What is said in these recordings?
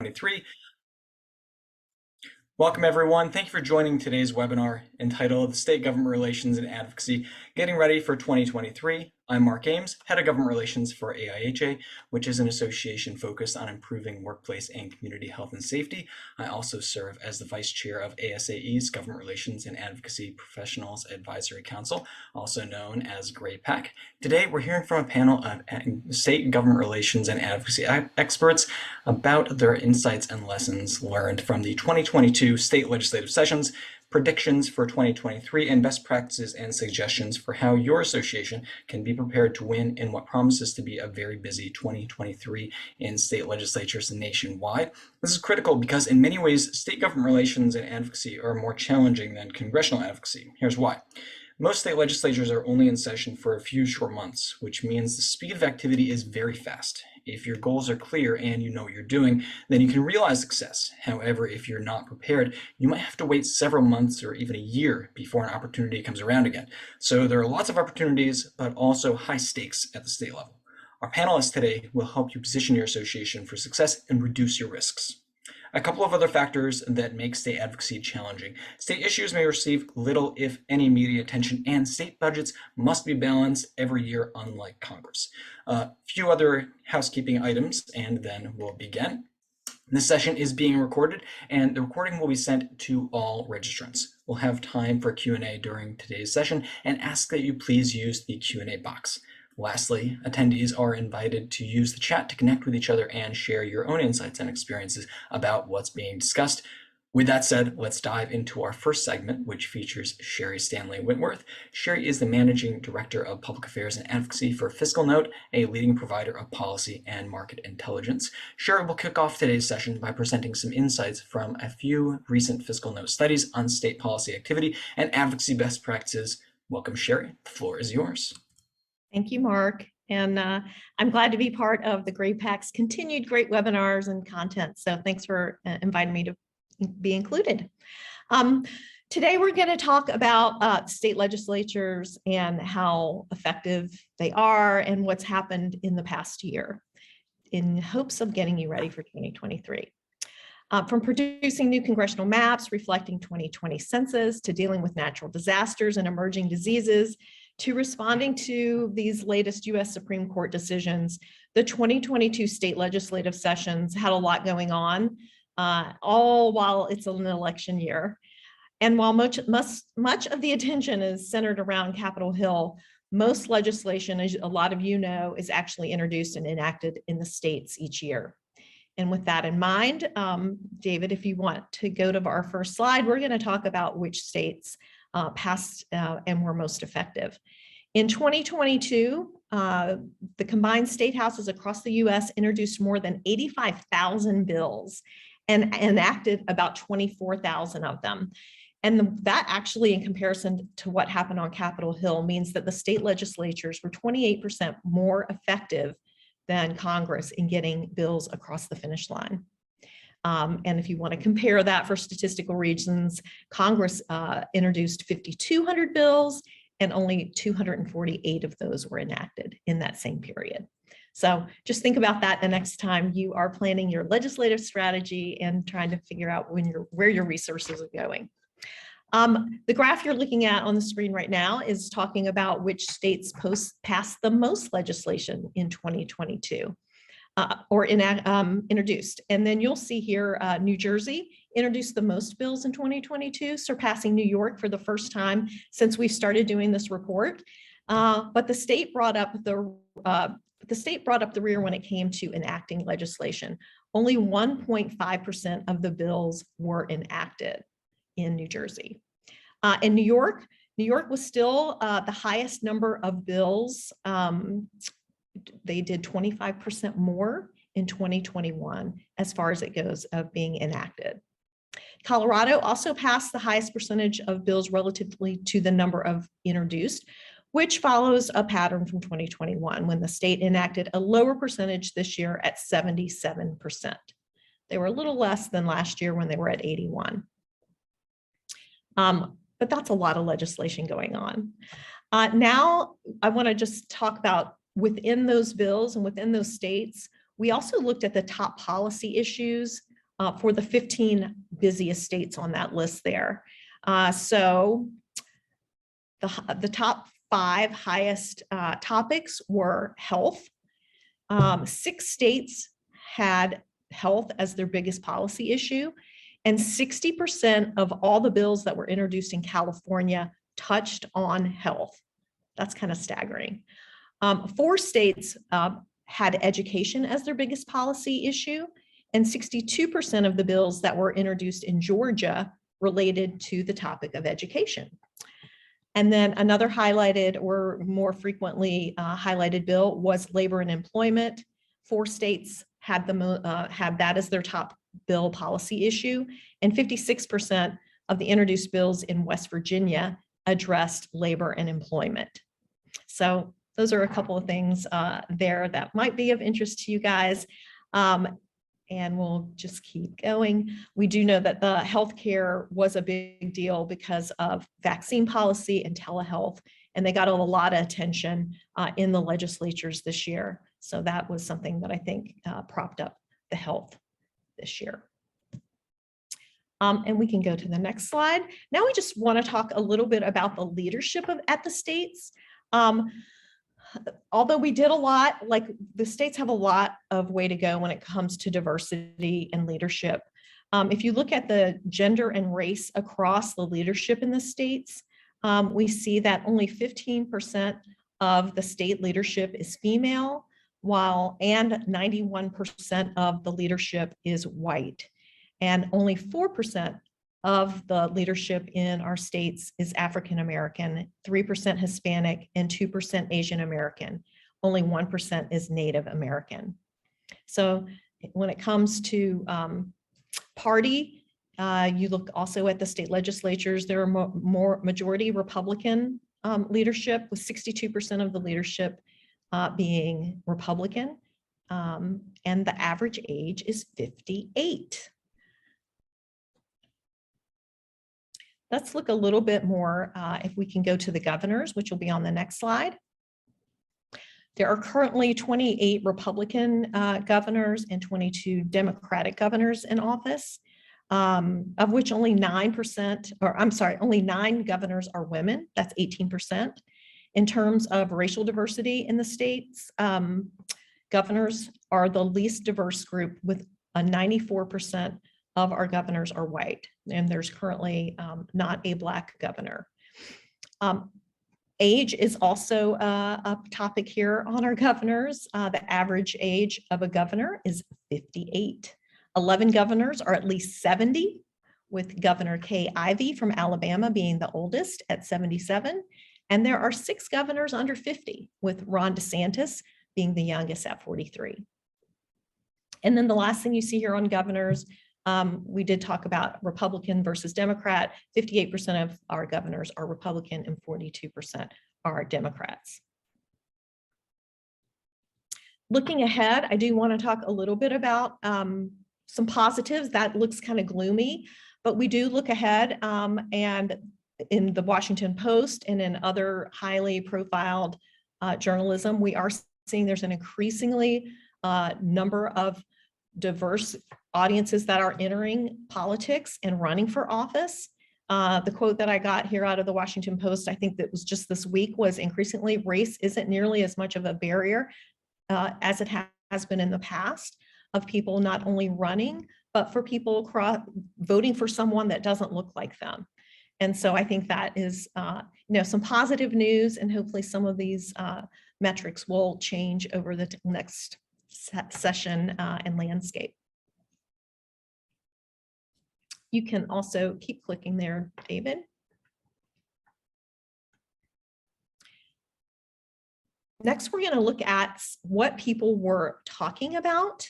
2023. Welcome everyone. Thank you for joining today's webinar entitled State Government Relations and Advocacy, Getting Ready for 2023. I'm Mark Ames, Head of Government Relations for AIHA, which is an association focused on improving workplace and community health and safety. I also serve as the Vice Chair of ASAE's Government Relations and Advocacy Professionals Advisory Council, also known as GRAPAC. Today, we're hearing from a panel of state government relations and advocacy experts about their insights and lessons learned from the 2022 state legislative sessions, predictions for 2023, and best practices and suggestions for how your association can be prepared to win in what promises to be a very busy 2023 in state legislatures nationwide. This is critical because in many ways, state government relations and advocacy are more challenging than congressional advocacy. Here's why. Most state legislatures are only in session for a few short months, which means the speed of activity is very fast. If your goals are clear and you know what you're doing, then you can realize success. However, if you're not prepared, you might have to wait several months or even a year before an opportunity comes around again. So there are lots of opportunities, but also high stakes at the state level. Our panelists today will help you position your association for success and reduce your risks. A couple of other factors that make state advocacy challenging. State issues may receive little, if any, media attention, and state budgets must be balanced every year, unlike Congress. A few other housekeeping items, and then we'll begin. This session is being recorded, and the recording will be sent to all registrants. We'll have time for Q&A during today's session, and ask that you please use the Q&A box. Lastly, attendees are invited to use the chat to connect with each other and share your own insights and experiences about what's being discussed. With that said, let's dive into our first segment, which features Sherry Stanley Whitworth. Sherry is the Managing Director of Public Affairs and Advocacy for Fiscal Note, a leading provider of policy and market intelligence. Sherry will kick off today's session by presenting some insights from a few recent Fiscal Note studies on state policy activity and advocacy best practices. Welcome, Sherry. The floor is yours. Thank you, Mark. And I'm glad to be part of the GRAPAC's continued great webinars and content. So thanks for inviting me to be included. Today, we're going to talk about state legislatures and how effective they are and what's happened in the past year in hopes of getting you ready for 2023. From producing new congressional maps reflecting 2020 census to dealing with natural disasters and emerging diseases, to responding to these latest U.S. Supreme Court decisions, the 2022 state legislative sessions had a lot going on, all while it's an election year. And while much of the attention is centered around Capitol Hill, most legislation, as a lot of you know, is actually introduced and enacted in the states each year. And with that in mind, David, if you want to go to our first slide, we're going to talk about which states passed and were most effective. In 2022, the combined state houses across the U.S. introduced more than 85,000 bills and enacted about 24,000 of them. And that actually, in comparison to what happened on Capitol Hill, means that the state legislatures were 28% more effective than Congress in getting bills across the finish line. And if you want to compare that for statistical reasons, Congress introduced 5,200 bills and only 248 of those were enacted in that same period. So just think about that the next time you are planning your legislative strategy and trying to figure out where your resources are going. The graph you're looking at on the screen right now is talking about which states passed the most legislation in 2022. Or introduced. And then you'll see here, New Jersey introduced the most bills in 2022, surpassing New York for the first time since we started doing this report. But the state brought up the rear when it came to enacting legislation. Only 1.5% of the bills were enacted in New Jersey. In New York was still the highest number of bills. They did 25% more in 2021 as far as it goes of being enacted. Colorado also passed the highest percentage of bills relatively to the number of introduced, which follows a pattern from 2021 when the state enacted a lower percentage this year at 77%. They were a little less than last year when they were at 81. But that's a lot of legislation going on. Now I want to just talk about within those bills and within those states, we also looked at the top policy issues for the 15 busiest states on that list there. So the top 5 highest topics were health. 6 states had health as their biggest policy issue, and 60% of all the bills that were introduced in California touched on health. That's kind of staggering. 4 states had education as their biggest policy issue, and 62% of the bills that were introduced in Georgia related to the topic of education. And then another highlighted or more frequently highlighted bill was labor and employment. 4 states had that as their top bill policy issue, and 56% of the introduced bills in West Virginia addressed labor and employment. So those are a couple of things there that might be of interest to you guys. And we'll just keep going. We do know that the healthcare was a big deal because of vaccine policy and telehealth, and they got a lot of attention in the legislatures this year. So that was something that I think propped up the health this year. And we can go to the next slide. Now we just want to talk a little bit about the leadership at the states. Although we did a lot, like the states have a lot of way to go when it comes to diversity and leadership. If you look at the gender and race across the leadership in the states, we see that only 15% of the state leadership is female, and 91% of the leadership is white. And only 4% of the leadership in our states is African American, 3% Hispanic, and 2% Asian American. Only 1% is Native American. So when it comes to party, you look also at the state legislatures, there are more majority Republican leadership, with 62% of the leadership being Republican, and the average age is 58. Let's look a little bit more, if we can go to the governors, which will be on the next slide. There are currently 28 Republican governors and 22 Democratic governors in office, of which only 9%, or I'm sorry, only 9 governors are women. That's 18%. In terms of racial diversity in the states, governors are the least diverse group, with a 94% of our governors are white, and there's currently not a Black governor. Age is also a topic here on our governors. The average age of a governor is 58. 11 governors are at least 70, with Governor Kay Ivey from Alabama being the oldest at 77. And there are 6 governors under 50, with Ron DeSantis being the youngest at 43. And then the last thing you see here on governors, we did talk about Republican versus Democrat. 58% of our governors are Republican and 42% are Democrats. Looking ahead, I do want to talk a little bit about some positives. That looks kind of gloomy, but we do look ahead, and in the Washington Post and in other highly profiled journalism, we are seeing there's an increasingly number of diverse audiences that are entering politics and running for office. The quote that I got here out of the Washington Post, I think that was just this week, was increasingly race isn't nearly as much of a barrier as it has been in the past, of people not only running, but for people voting for someone that doesn't look like them. And so I think that is some positive news, and hopefully some of these metrics will change over the next session and landscape. You can also keep clicking there, David. Next, we're going to look at what people were talking about.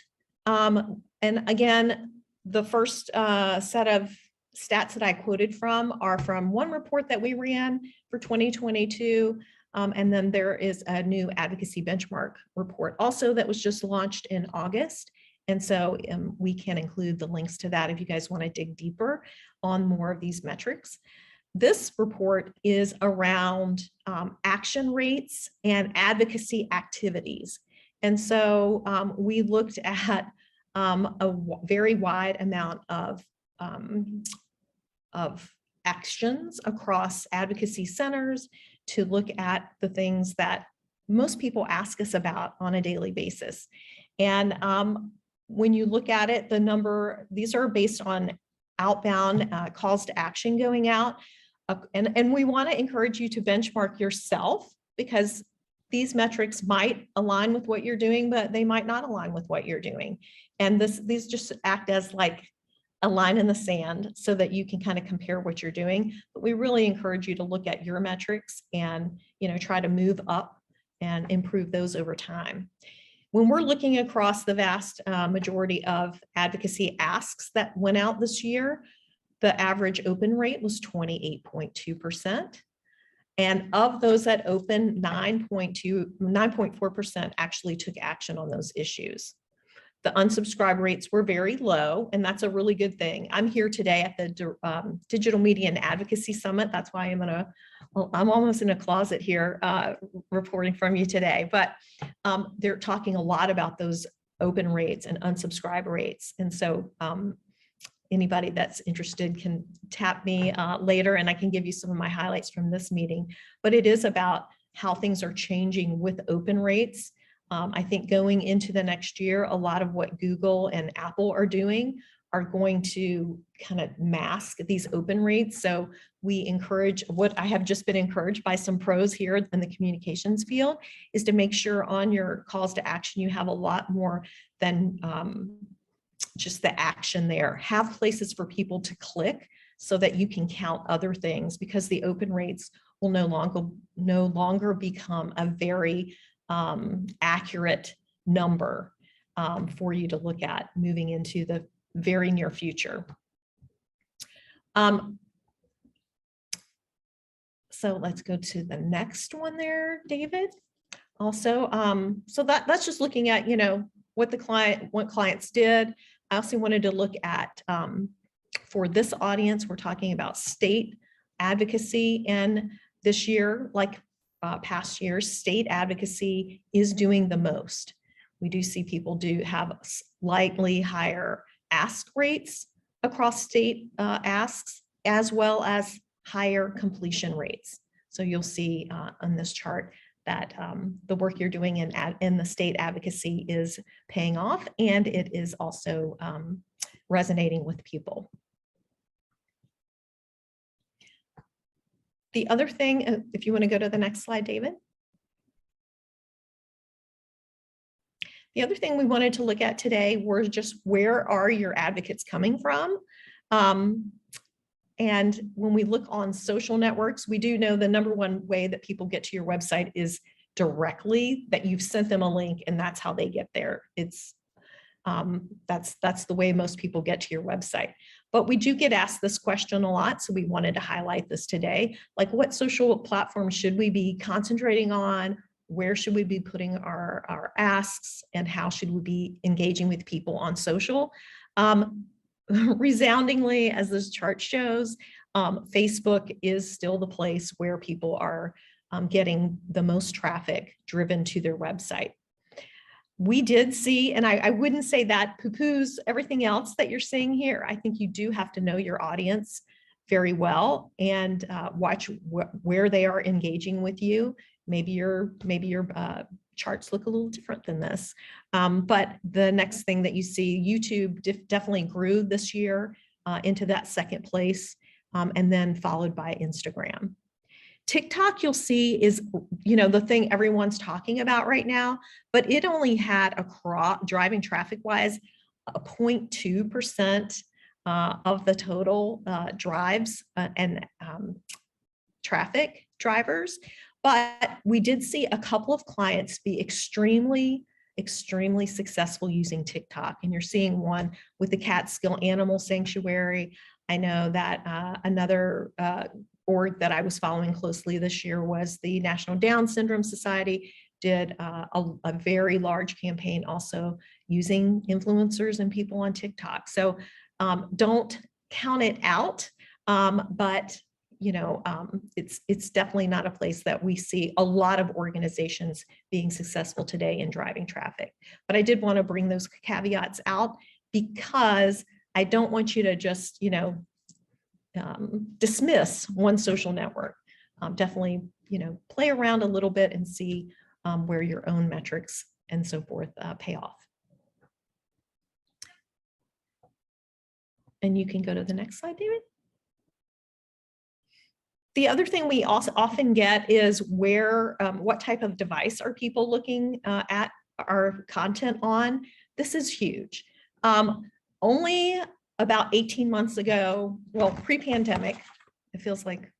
And again, the first set of stats that I quoted from are from one report that we ran for 2022. And then there is a new advocacy benchmark report also that was just launched in August. And so we can include the links to that if you guys want to dig deeper on more of these metrics. This report is around action rates and advocacy activities. And so we looked at very wide amount of actions across advocacy centers to look at the things that most people ask us about on a daily basis. And when you look at it, these are based on outbound calls to action going out. And we want to encourage you to benchmark yourself, because these metrics might align with what you're doing, but they might not align with what you're doing. And these just act as like a line in the sand so that you can kind of compare what you're doing. But we really encourage you to look at your metrics and, try to move up and improve those over time. When we're looking across the vast majority of advocacy asks that went out this year, the average open rate was 28.2%. And of those that opened, 9.4% actually took action on those issues. The unsubscribe rates were very low, and that's a really good thing. I'm here today at the Digital Media and Advocacy Summit. That's why I'm almost in a closet here reporting from you today, but they're talking a lot about those open rates and unsubscribe rates. And so anybody that's interested can tap me later, and I can give you some of my highlights from this meeting. But it is about how things are changing with open rates. I think going into the next year, a lot of what Google and Apple are doing are going to kind of mask these open rates. So we encourage, what I have just been encouraged by some pros here in the communications field, is to make sure on your calls to action, you have a lot more than just the action there. Have places for people to click so that you can count other things, because the open rates will no longer become a very accurate number for you to look at moving into the very near future. So let's go to the next one there, David. Also, so that's just looking at, what clients did. I also wanted to look at, for this audience, we're talking about state advocacy, and this year, like past years, state advocacy is doing the most. We do see people do have slightly higher ask rates across state asks, as well as higher completion rates. So you'll see on this chart that the work you're doing in the state advocacy is paying off, and it is also resonating with people. The other thing, if you want to go to the next slide, David. The other thing we wanted to look at today were just, where are your advocates coming from? And when we look on social networks, we do know the number one way that people get to your website is directly, that you've sent them a link and that's how they get there. It's that's the way most people get to your website. But we do get asked this question a lot, so we wanted to highlight this today. Like, what social platforms should we be concentrating on? Where should we be putting our asks, and how should we be engaging with people on social? Resoundingly, as this chart shows, Facebook is still the place where people are getting the most traffic driven to their website. We did see, and I wouldn't say that poo-poos everything else that you're seeing here. I think you do have to know your audience very well and watch where they are engaging with you. Maybe your charts look a little different than this. But the next thing that you see, YouTube definitely grew this year into that second place, and then followed by Instagram. TikTok, you'll see, is, the thing everyone's talking about right now, but it only had driving traffic wise, a 0.2% of the total drives and traffic drivers. But we did see a couple of clients be extremely successful using TikTok. And you're seeing one with the Catskill Animal Sanctuary. I know that another org that I was following closely this year was the National Down Syndrome Society, did a very large campaign also using influencers and people on TikTok. So don't count it out, but it's definitely not a place that we see a lot of organizations being successful today in driving traffic. But I did want to bring those caveats out because I don't want you to just, dismiss one social network. Definitely, play around a little bit and see where your own metrics and so forth pay off. And you can go to the next slide, David. The other thing we also often get is what type of device are people looking at our content on? This is huge. Only about 18 months ago, well, pre-pandemic, it feels like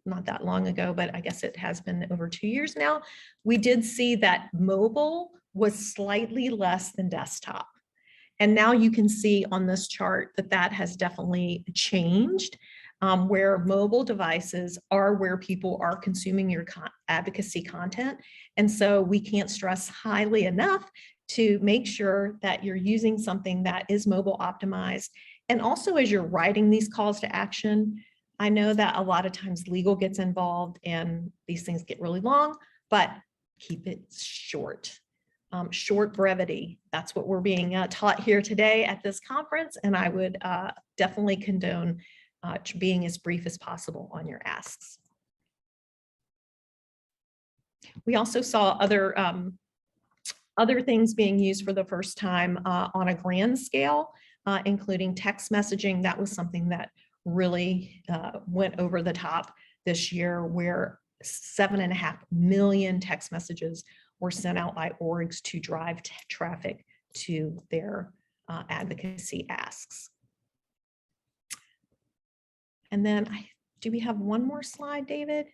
not that long ago, but I guess it has been over 2 years now, we did see that mobile was slightly less than desktop. And now you can see on this chart that that has definitely changed, where mobile devices are where people are consuming your advocacy content. And so we can't stress highly enough to make sure that you're using something that is mobile optimized. And also as you're writing these calls to action, I know that a lot of times legal gets involved and these things get really long, but keep it short. Short brevity. That's what we're being taught here today at this conference. And I would definitely condone being as brief as possible on your asks. We also saw other things being used for the first time on a grand scale, including text messaging. That was something that really went over the top this year, where 7.5 million text messages were sent out by orgs to drive traffic to their advocacy asks. And then do we have one more slide, David?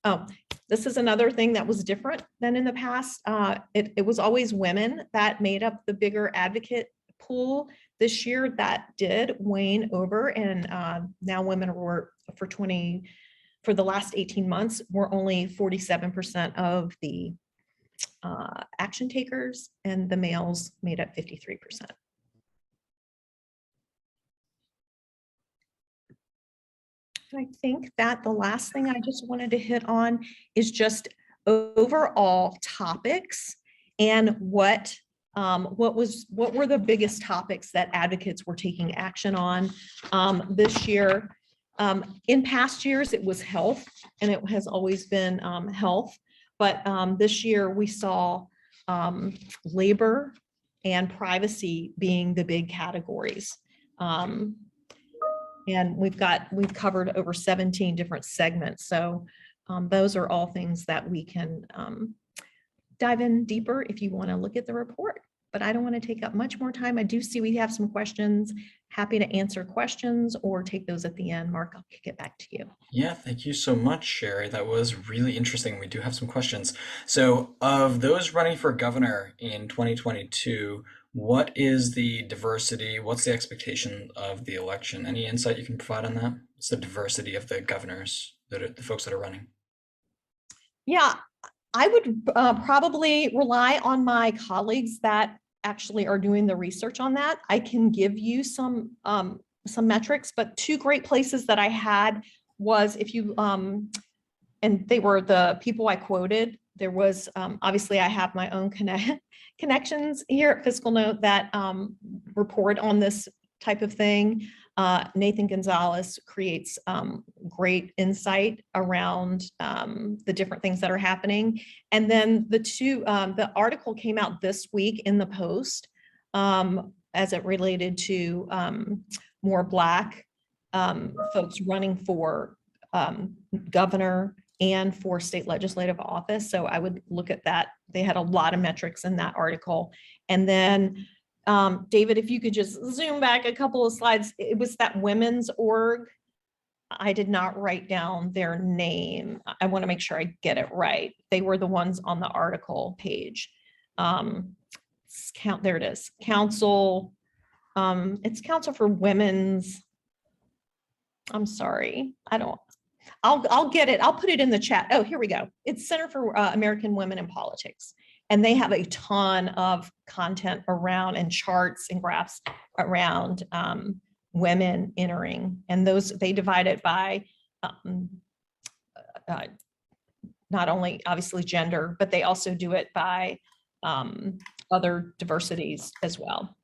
Oh, this is another thing that was different than in the past. It was always women that made up the bigger advocate pool. This year that did wane over, and now women were for the last 18 months, we're only 47% of the action takers, and the males made up 53%. I think that the last thing I just wanted to hit on is just overall topics and what were the biggest topics that advocates were taking action on this year. In past years, it was health, and it has always been health. But this year we saw labor and privacy being the big categories. And we've covered over 17 different segments. So those are all things that we can dive in deeper if you want to look at the report. But I don't want to take up much more time. I do see we have some questions. Happy to answer questions or take those at the end. Mark, I'll kick it back to you. Yeah, thank you so much, Sherry. That was really interesting. We do have some questions. So of those running for governor in 2022, what is the diversity? What's the expectation of the election? Any insight you can provide on that? What's the diversity of the governors, the folks that are running? Yeah, I would probably rely on my colleagues that actually are doing the research on that. I can give you some metrics, but two great places that I had was if you, and they were the people I quoted. There was, obviously I have my own connections here at Fiscal Note that report on this type of thing. Nathan Gonzalez creates great insight around the different things that are happening. And then the article came out this week in the Post as it related to more Black folks running for governor and for state legislative office. So I would look at that. They had a lot of metrics in that article. And then David, if you could just zoom back a couple of slides, it was that women's org. I did not write down their name. I want to make sure I get it right. They were the ones on the article page. There it is. Council. It's Council for Women's. I'm sorry. I'll get it. I'll put it in the chat. Oh, here we go. It's Center for American Women in Politics. And they have a ton of content around and charts and graphs around women entering, and those they divide it by not only obviously gender, but they also do it by other diversities as well.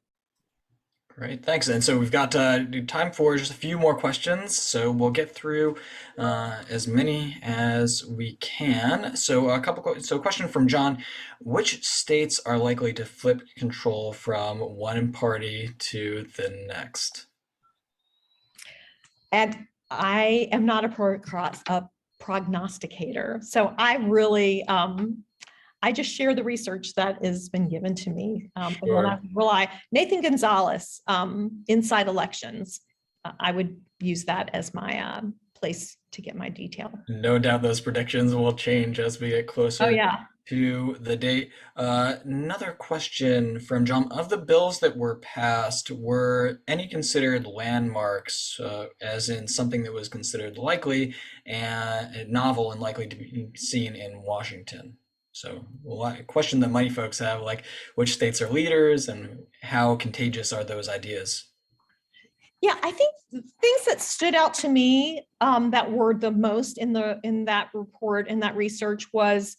Great, thanks. And so we've got time for just a few more questions, so we'll get through as many as we can. So a question from John: which states are likely to flip control from one party to the next? And I am not a prognosticator, so I really I just share the research that has been given to me. And when I rely, Nathan Gonzalez, Inside Elections, I would use that as my place to get my detail. No doubt those predictions will change as we get closer Oh, yeah. to the date. Another question from John: of the bills that were passed, were any considered landmarks, as in something that was considered likely and novel and likely to be seen in Washington? So a question that many folks have, like which states are leaders and how contagious are those ideas? Yeah, I think things that stood out to me that were the most in that report, in that research, was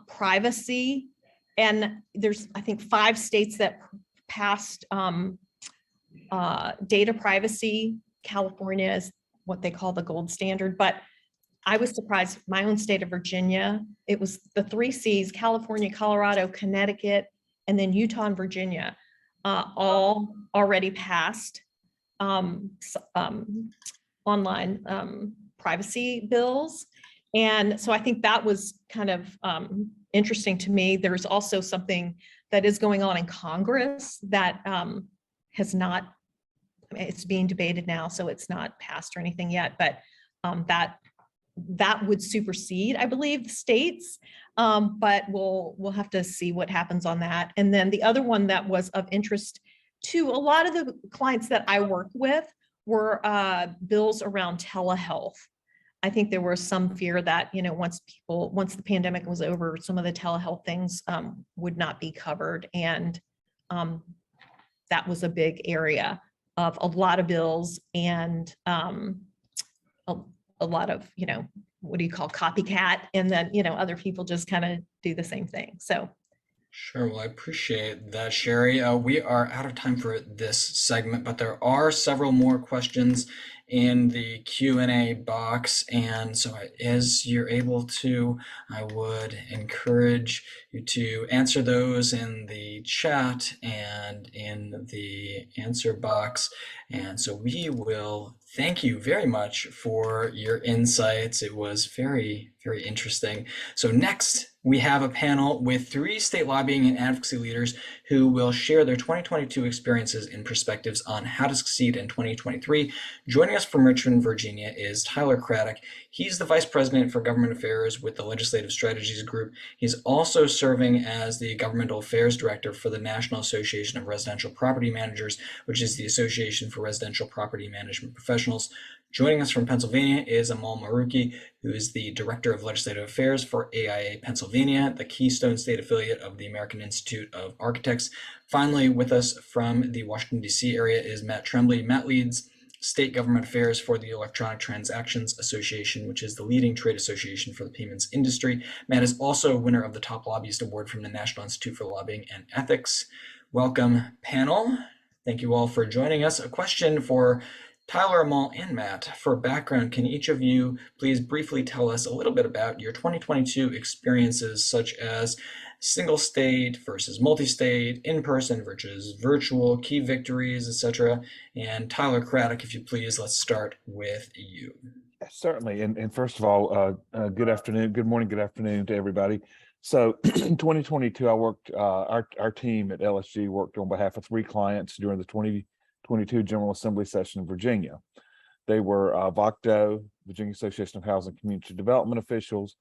privacy. And there's, I think, 5 states that passed data privacy. California is what they call the gold standard, but I was surprised. My own state of Virginia, it was the 3 C's: California, Colorado, Connecticut, and then Utah and Virginia, all already passed online privacy bills. And so I think that was kind of interesting to me. There's also something that is going on in Congress that has not, it's being debated now, so it's not passed or anything yet, but that would supersede, I believe, the states. But we'll have to see what happens on that. And then the other one that was of interest to a lot of the clients that I work with were bills around telehealth. I think there was some fear that, once the pandemic was over, some of the telehealth things would not be covered. And that was a big area of a lot of bills, and a lot of, what do you call copycat? And then, other people just kind of do the same thing. So. Sure. Well, I appreciate that, Sherry. We are out of time for this segment, but there are several more questions in the Q&A box. And so as you're able to, I would encourage you to answer those in the chat and in the answer box. And so we will thank you very much for your insights. It was very, very interesting. So next, we have a panel with 3 state lobbying and advocacy leaders who will share their 2022 experiences and perspectives on how to succeed in 2023. Joining us from Richmond, Virginia is Tyler Craddock. He's the Vice President for Government Affairs with the Legislative Strategies Group. He's also serving as the Governmental Affairs Director for the National Association of Residential Property Managers, which is the Association for Residential Property Management Professionals. Joining us from Pennsylvania is Amal Maruki, who is the Director of Legislative Affairs for AIA Pennsylvania, the Keystone State affiliate of the American Institute of Architects. Finally, with us from the Washington, D.C. area is Matt Tremblay. Matt leads State Government Affairs for the Electronic Transactions Association, which is the leading trade association for the payments industry. Matt is also a winner of the Top Lobbyist Award from the National Institute for Lobbying and Ethics. Welcome, panel. Thank you all for joining us. A question for Tyler, Amal, and Matt. For background, can each of you please briefly tell us a little bit about your 2022 experiences, such as single state versus multi-state, in-person versus virtual, key victories, etc. And Tyler Craddock, if you please, let's start with you. Certainly. And first of all, good afternoon, good morning, good afternoon to everybody. So in 2022, I worked, our team at LSG worked on behalf of 3 clients during the 2022 General Assembly session in Virginia. They were VOCDO, Virginia Association of Housing Community Development Officials,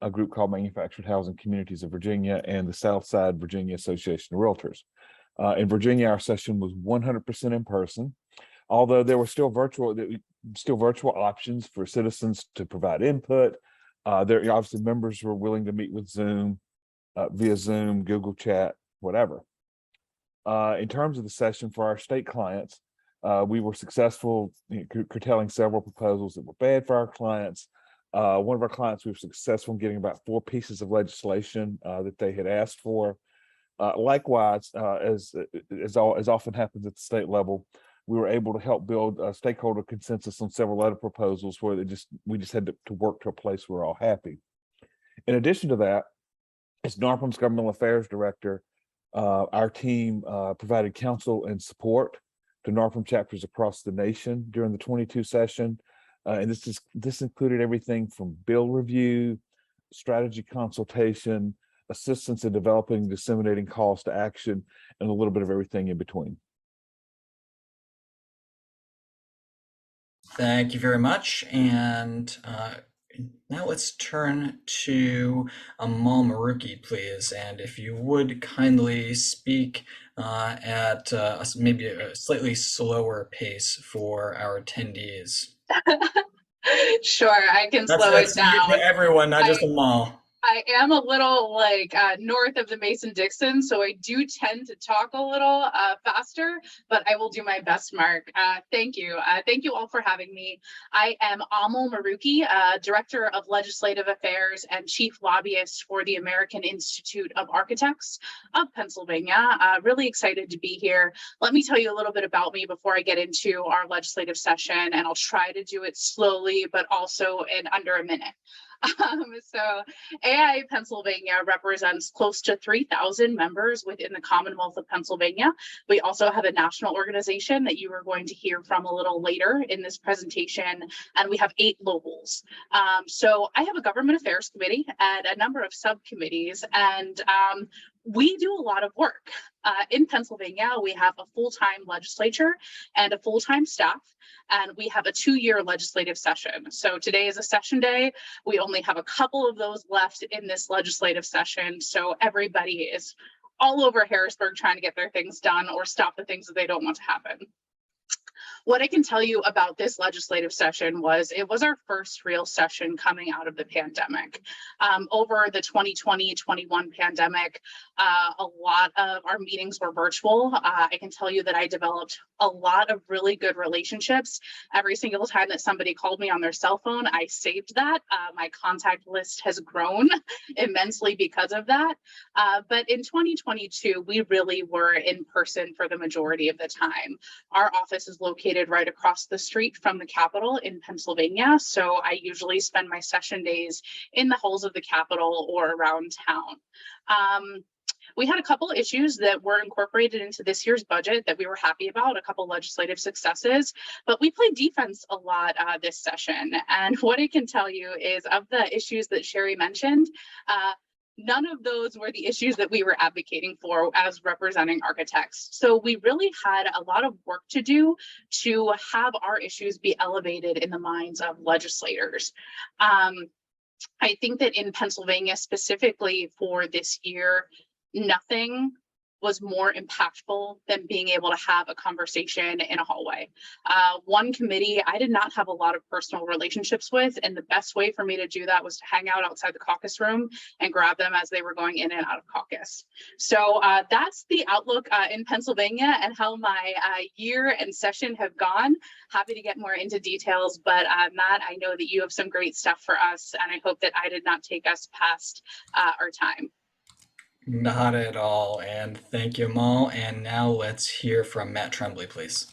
a group called Manufactured Housing Communities of Virginia, and the Southside Virginia Association of Realtors. In Virginia, our session was 100% in person, although there were still virtual options for citizens to provide input. There obviously members were willing to meet with Zoom, via Zoom, Google Chat, whatever. In terms of the session for our state clients, We were successful in curtailing several proposals that were bad for our clients. One of our clients, we were successful in getting about 4 pieces of legislation that they had asked for. Likewise, as often happens at the state level, we were able to help build a stakeholder consensus on several other proposals where we just had to work to a place where we're all happy. In addition to that, as NARPM's Governmental Affairs Director, our team provided counsel and support to NARPM chapters across the nation during the 22 session. And this included everything from bill review, strategy consultation, assistance in developing and disseminating calls to action, and a little bit of everything in between. Thank you very much. And now let's turn to Amal Maruki, please. And if you would kindly speak at maybe a slightly slower pace for our attendees. Sure, I can slow it down. To everyone, not just Amal. I am a little north of the Mason-Dixon, so I do tend to talk a little faster, but I will do my best, Mark. Thank you. Thank you all for having me. I am Amal Maruki, Director of Legislative Affairs and Chief Lobbyist for the American Institute of Architects of Pennsylvania. Really excited to be here. Let me tell you a little bit about me before I get into our legislative session, and I'll try to do it slowly, but also in under a minute. So AIA Pennsylvania represents close to 3,000 members within the Commonwealth of Pennsylvania. We also have a national organization that you are going to hear from a little later in this presentation, and we have 8 locals. So I have a government affairs committee and a number of subcommittees, and we do a lot of work. In Pennsylvania, we have a full-time legislature and a full-time staff, and we have a 2-year legislative session. So today is a session day. We only have a couple of those left in this legislative session. So everybody is all over Harrisburg trying to get their things done or stop the things that they don't want to happen. What I can tell you about this legislative session was it was our first real session coming out of the pandemic. Over the 2020-21 pandemic, a lot of our meetings were virtual. I can tell you that I developed a lot of really good relationships. Every single time that somebody called me on their cell phone, I saved that. My contact list has grown immensely because of that. But in 2022, we really were in person for the majority of the time. Our office is located right across the street from the Capitol in Pennsylvania. So I usually spend my session days in the halls of the Capitol or around town. We had a couple issues that were incorporated into this year's budget that we were happy about, a couple legislative successes, but we played defense a lot this session. And what I can tell you is of the issues that Sherry mentioned, none of those were the issues that we were advocating for as representing architects. So we really had a lot of work to do to have our issues be elevated in the minds of legislators. I think that in Pennsylvania specifically for this year, nothing was more impactful than being able to have a conversation in a hallway. One committee I did not have a lot of personal relationships with, and the best way for me to do that was to hang out outside the caucus room and grab them as they were going in and out of caucus. So that's the outlook in Pennsylvania and how my year and session have gone. Happy to get more into details, but Matt, I know that you have some great stuff for us, and I hope that I did not take us past our time. Not at all, and thank you, Amal. And now let's hear from Matt Tremblay, please.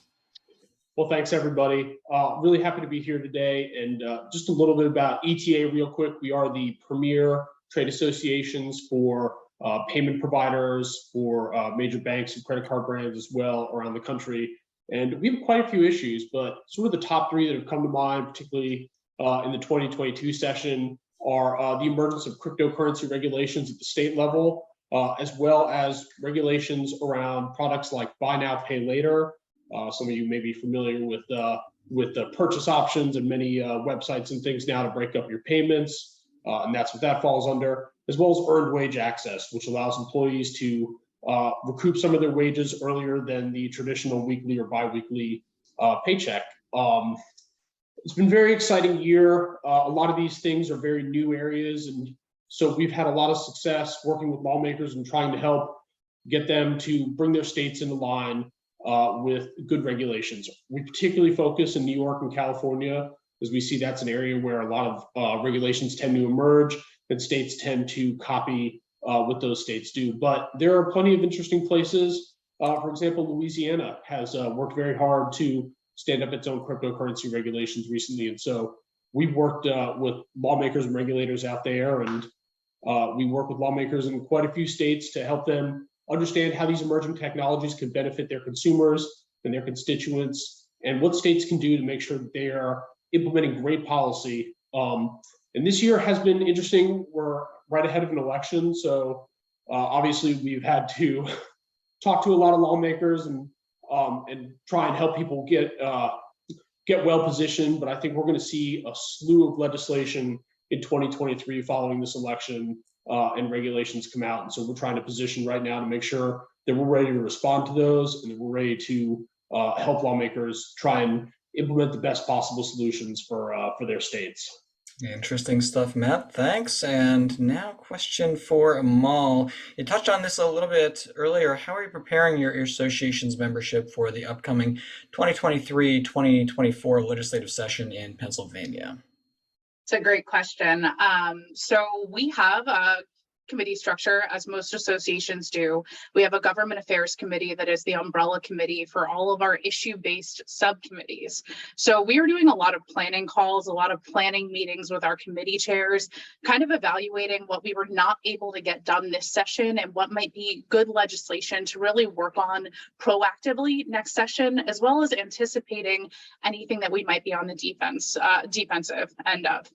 Well, thanks everybody. Really happy to be here today, and just a little bit about ETA real quick. We are the premier trade associations for payment providers, for major banks and credit card brands as well around the country. And we have quite a few issues, but sort of the top 3 that have come to mind, particularly in the 2022 session, are the emergence of cryptocurrency regulations at the state level, as well as regulations around products like buy now, pay later. Some of you may be familiar with the purchase options and many websites and things now to break up your payments, and that's what that falls under, as well as earned wage access, which allows employees to recoup some of their wages earlier than the traditional weekly or biweekly paycheck. It's been a very exciting year. A lot of these things are very new areas, and so we've had a lot of success working with lawmakers and trying to help get them to bring their states into line with good regulations. We particularly focus in New York and California, as we see that's an area where a lot of regulations tend to emerge and states tend to copy what those states do. But there are plenty of interesting places. For example, Louisiana has worked very hard to stand up its own cryptocurrency regulations recently. And so we've worked with lawmakers and regulators out there, and we work with lawmakers in quite a few states to help them understand how these emerging technologies can benefit their consumers and their constituents, and what states can do to make sure that they are implementing great policy. And this year has been interesting. We're right ahead of an election, so obviously we've had to talk to a lot of lawmakers and try and help people get well positioned. But I think we're going to see a slew of legislation in 2023 following this election, and regulations come out. And so we're trying to position right now to make sure that we're ready to respond to those, and that we're ready to help lawmakers try and implement the best possible solutions for their states. Interesting stuff, Matt. Thanks. And now question for Amal. You touched on this a little bit earlier. How are you preparing your association's membership for the upcoming 2023-2024 legislative session in Pennsylvania? It's a great question. So we have a committee structure, as most associations do. We have a government affairs committee that is the umbrella committee for all of our issue-based subcommittees. So we are doing a lot of planning calls, a lot of planning meetings with our committee chairs, kind of evaluating what we were not able to get done this session and what might be good legislation to really work on proactively next session, as well as anticipating anything that we might be on the defensive end of.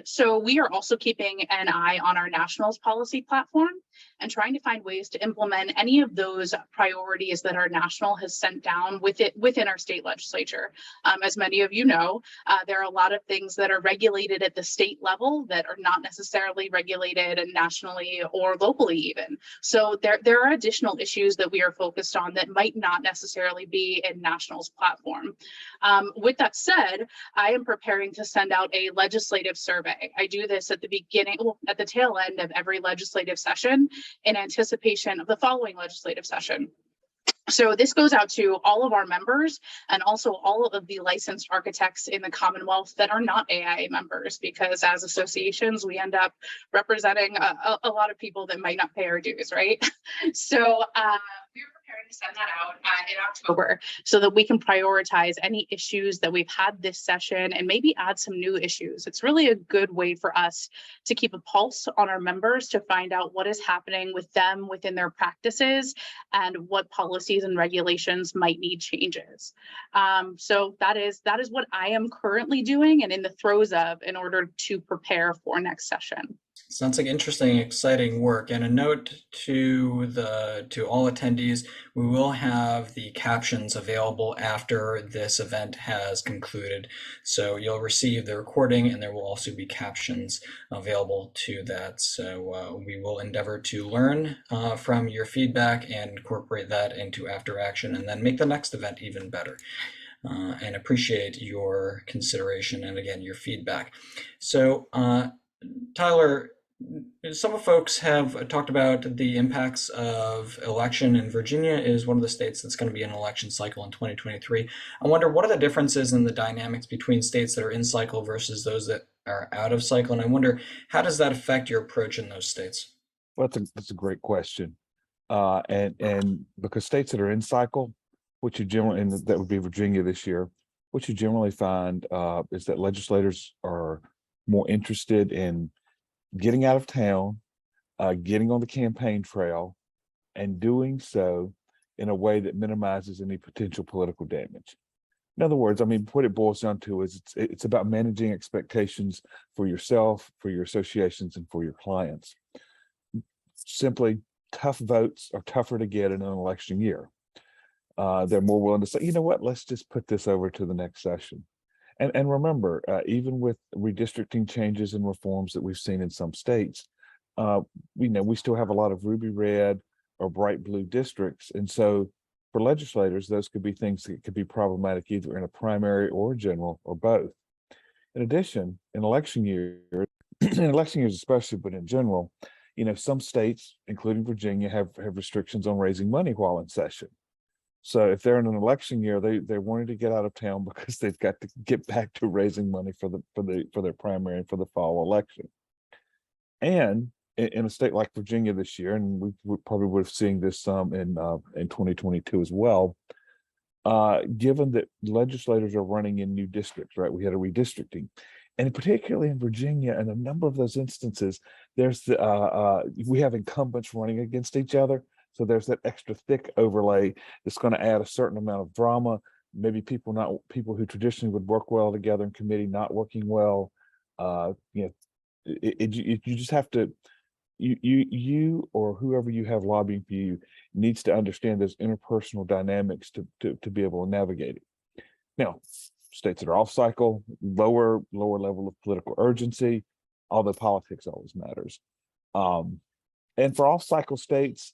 So we are also keeping an eye on our nationals policy platform and trying to find ways to implement any of those priorities that our national has sent down within our state legislature. As many of you know, there are a lot of things that are regulated at the state level that are not necessarily regulated nationally or locally even. So there are additional issues that we are focused on that might not necessarily be in nationals platform. With that said, I am preparing to send out a legislative survey. I do this at the beginning, at the tail end of every legislative session in anticipation of the following legislative session. So this goes out to all of our members and also all of the licensed architects in the Commonwealth that are not AIA members, because as associations, we end up representing a lot of people that might not pay our dues, right? So we're preparing to send that out in October so that we can prioritize any issues that we've had this session and maybe add some new issues. It's really a good way for us to keep a pulse on our members, to find out what is happening with them within their practices and what policies and regulations might need changes. So that is what I am currently doing and in the throes of in order to prepare for next session. Sounds like interesting, exciting work. And a note to all attendees, we will have the captions available after this event has concluded. So you'll receive the recording and there will also be captions available to that. So we will endeavor to learn from your feedback and incorporate that into after action and then make the next event even better. And appreciate your consideration and again, your feedback. So Tyler, some folks have talked about the impacts of election, and Virginia is one of the states that's going to be in an election cycle in 2023. I wonder, what are the differences in the dynamics between states that are in cycle versus those that are out of cycle? And I wonder, how does that affect your approach in those states? Well, that's a great question. And because states that are in cycle, what you generally, and that would be Virginia this year, what you generally find is that legislators are more interested in getting out of town, getting on the campaign trail, and doing so in a way that minimizes any potential political damage. In other words, I mean, what it boils down to is it's about managing expectations for yourself, for your associations, and for your clients. Simply, tough votes are tougher to get in an election year. They're more willing to say, you know what, let's just put this over to the next session. And remember, even with redistricting changes and reforms that we've seen in some states, we still have a lot of ruby red or bright blue districts. And so for legislators, those could be things that could be problematic either in a primary or a general or both. In addition, in election years especially, but in general, some states, including Virginia, have restrictions on raising money while in session. So if they're in an election year, they wanted to get out of town because they've got to get back to raising money for their primary and for the fall election. And in a state like Virginia this year, and we probably would have seen this some in 2022 as well, given that legislators are running in new districts, right? We had a redistricting, and particularly in Virginia, and a number of those instances, there's we have incumbents running against each other. So there's that extra thick overlay that's going to add a certain amount of drama. Maybe people who traditionally would work well together in committee not working well. You just have to, you or whoever you have lobbying for you needs to understand those interpersonal dynamics to be able to navigate it. Now, states that are off cycle, lower level of political urgency, although politics always matters. And for off cycle states,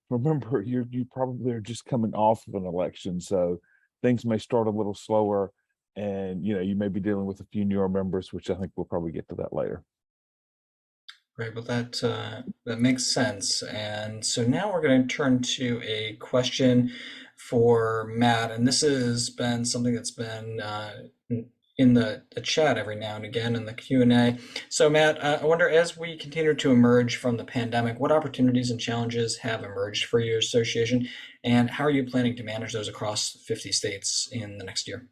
remember you probably are just coming off of an election, so things may start a little slower, and you may be dealing with a few newer members, which I think we'll probably get to that later. Right, well, that makes sense. And so now we're going to turn to a question for Matt, and this has been something that's been in the chat every now and again in the Q&A. So Matt, I wonder, as we continue to emerge from the pandemic, what opportunities and challenges have emerged for your association, and how are you planning to manage those across 50 states in the next year?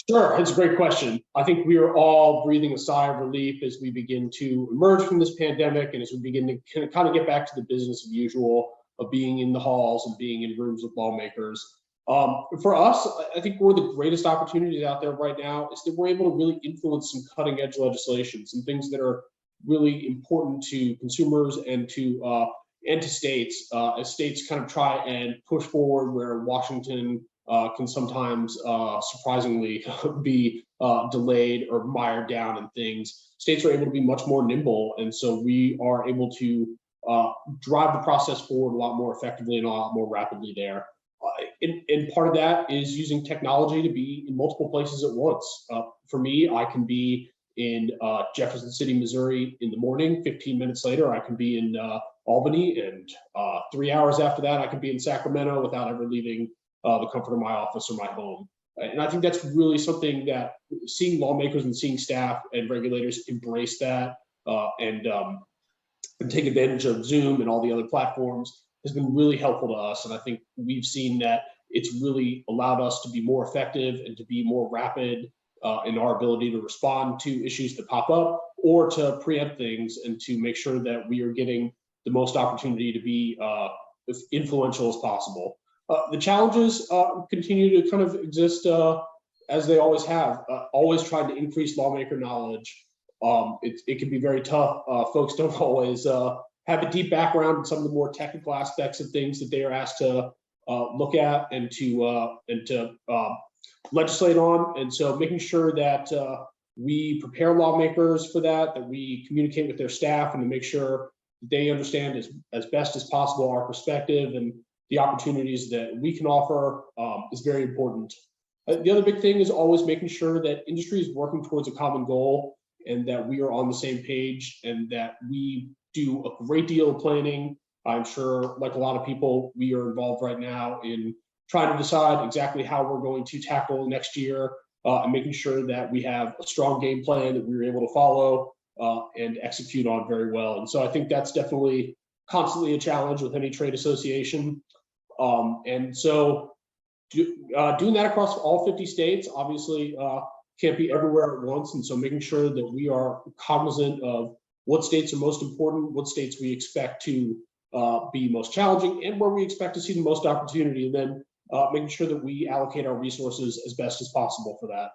Sure, it's a great question. I think we are all breathing a sigh of relief as we begin to emerge from this pandemic, and as we begin to kind of get back to the business of usual of being in the halls and being in rooms with lawmakers. For us, I think one of the greatest opportunities out there right now is that we're able to really influence some cutting edge legislation, some things that are really important to consumers and to states, as states kind of try and push forward where Washington can sometimes surprisingly be delayed or mired down in things. States are able to be much more nimble, and so we are able to drive the process forward a lot more effectively and a lot more rapidly there. And part of that is using technology to be in multiple places at once. For me, I can be in Jefferson City, Missouri in the morning. 15 minutes later, I can be in Albany, and 3 hours after that, I can be in Sacramento without ever leaving the comfort of my office or my home. And I think that's really something that seeing lawmakers and seeing staff and regulators embrace that and take advantage of Zoom and all the other platforms has been really helpful to us. And I think we've seen that it's really allowed us to be more effective and to be more rapid in our ability to respond to issues that pop up or to preempt things and to make sure that we are getting the most opportunity to be as influential as possible. The challenges continue to kind of exist as they always have, always trying to increase lawmaker knowledge. It can be very tough. Folks don't always have a deep background in some of the more technical aspects of things that they are asked to look at and to legislate on. And so making sure that we prepare lawmakers for that we communicate with their staff and to make sure that they understand as best as possible our perspective and the opportunities that we can offer is very important. The other big thing is always making sure that industry is working towards a common goal and that we are on the same page and that we do a great deal of planning. I'm sure, like a lot of people, we are involved right now in trying to decide exactly how we're going to tackle next year and making sure that we have a strong game plan that we were able to follow and execute on very well. And so I think that's definitely constantly a challenge with any trade association. And so doing that across all 50 states obviously can't be everywhere at once. And so making sure that we are cognizant of what states are most important, what states we expect to be most challenging, and where we expect to see the most opportunity, and then making sure that we allocate our resources as best as possible for that.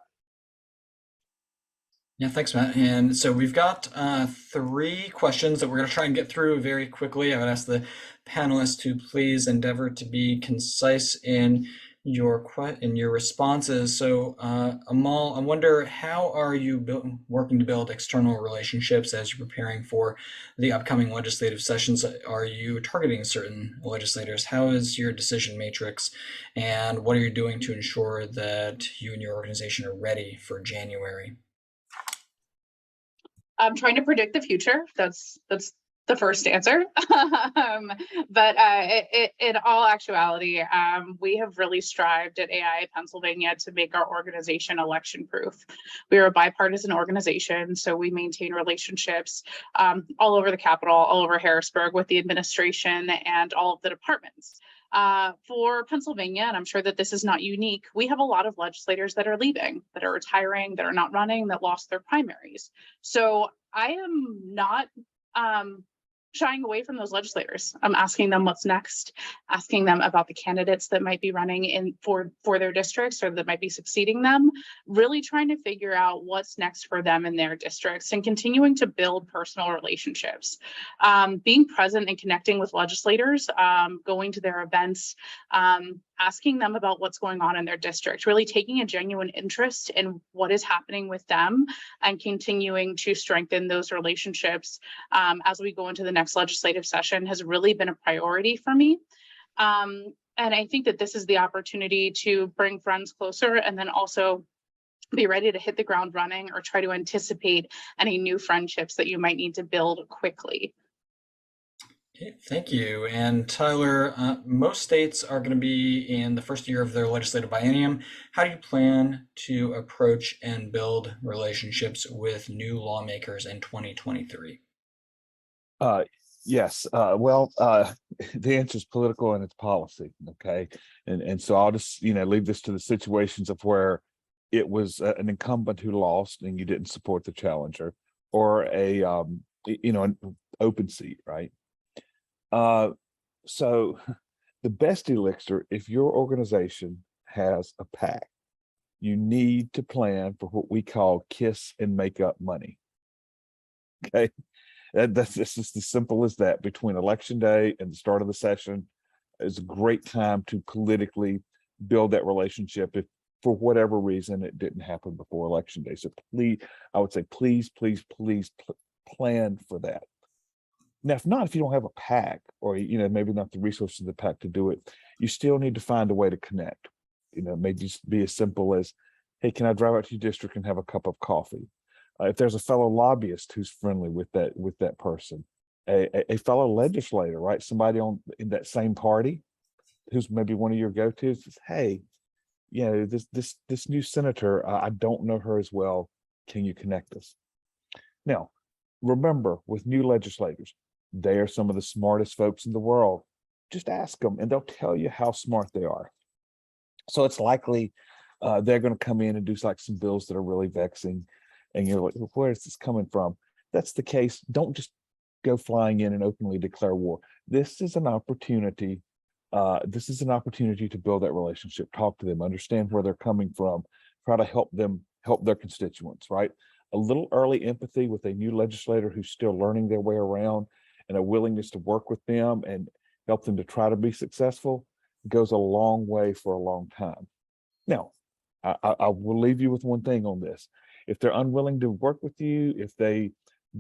Yeah, thanks, Matt. And so we've got 3 questions that we're going to try and get through very quickly. I would ask the panelists to please endeavor to be concise in your responses. So Amal, I wonder, how are you working to build external relationships as you're preparing for the upcoming legislative sessions? Are you targeting certain legislators? How is your decision matrix? And what are you doing to ensure that you and your organization are ready for January? I'm trying to predict the future. That's the first answer. But in all actuality, we have really strived at AI Pennsylvania to make our organization election proof. We are a bipartisan organization, so we maintain relationships all over the Capitol, all over Harrisburg with the administration and all of the departments. For Pennsylvania, and I'm sure that this is not unique, we have a lot of legislators that are leaving, that are retiring, that are not running, that lost their primaries. So I am not shying away from those legislators. I'm asking them what's next, asking them about the candidates that might be running in for their districts or that might be succeeding them, really trying to figure out what's next for them in their districts and continuing to build personal relationships. Being present and connecting with legislators, going to their events, asking them about what's going on in their district, really taking a genuine interest in what is happening with them and continuing to strengthen those relationships as we go into the next legislative session has really been a priority for me. And I think that this is the opportunity to bring friends closer and then also be ready to hit the ground running or try to anticipate any new friendships that you might need to build quickly. Okay, thank you. And Tyler, most states are going to be in the first year of their legislative biennium. How do you plan to approach and build relationships with new lawmakers in 2023? Yes. Well, the answer is political and it's policy. Okay. And so I'll just, leave this to the situations of where it was an incumbent who lost and you didn't support the challenger, or an open seat, right? So the best elixir, if your organization has a PAC, you need to plan for what we call kiss and make up money. Okay. That's just as simple as that. Between election day and the start of the session is a great time to politically build that relationship if for whatever reason it didn't happen before election day. So please, I would say, please plan for that. Now, if you don't have a PAC or, maybe not the resources of the PAC to do it, you still need to find a way to connect. It may just be as simple as, hey, can I drive out to your district and have a cup of coffee? If there's a fellow lobbyist who's friendly with that person, a fellow legislator, right? Somebody in that same party who's maybe one of your go-tos says, hey, this new senator, I don't know her as well. Can you connect us? Now, remember, with new legislators, they are some of the smartest folks in the world. Just ask them and they'll tell you how smart they are. So it's likely they're going to come in and do like some bills that are really vexing. And you're like, well, where is this coming from? That's the case. Don't just go flying in and openly declare war. This is an opportunity. This is an opportunity to build that relationship, talk to them, understand where they're coming from, try to help their constituents, right? A little early empathy with a new legislator who's still learning their way around and a willingness to work with them and help them to try to be successful goes a long way for a long time. Now, I will leave you with one thing on this. If they're unwilling to work with you, if they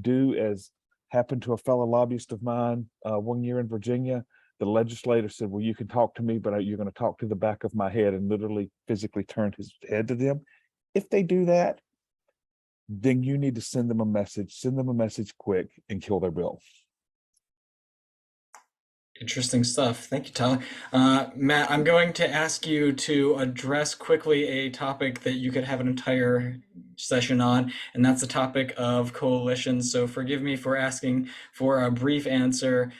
do as happened to a fellow lobbyist of mine one year in Virginia, the legislator said, well, you can talk to me, but you're going to talk to the back of my head, and literally physically turned his head to them. If they do that, then you need to send them a message quick and kill their bill. Interesting stuff. Thank you, Tyler. Matt, I'm going to ask you to address quickly a topic that you could have an entire session on, and that's the topic of coalitions. So forgive me for asking for a brief answer.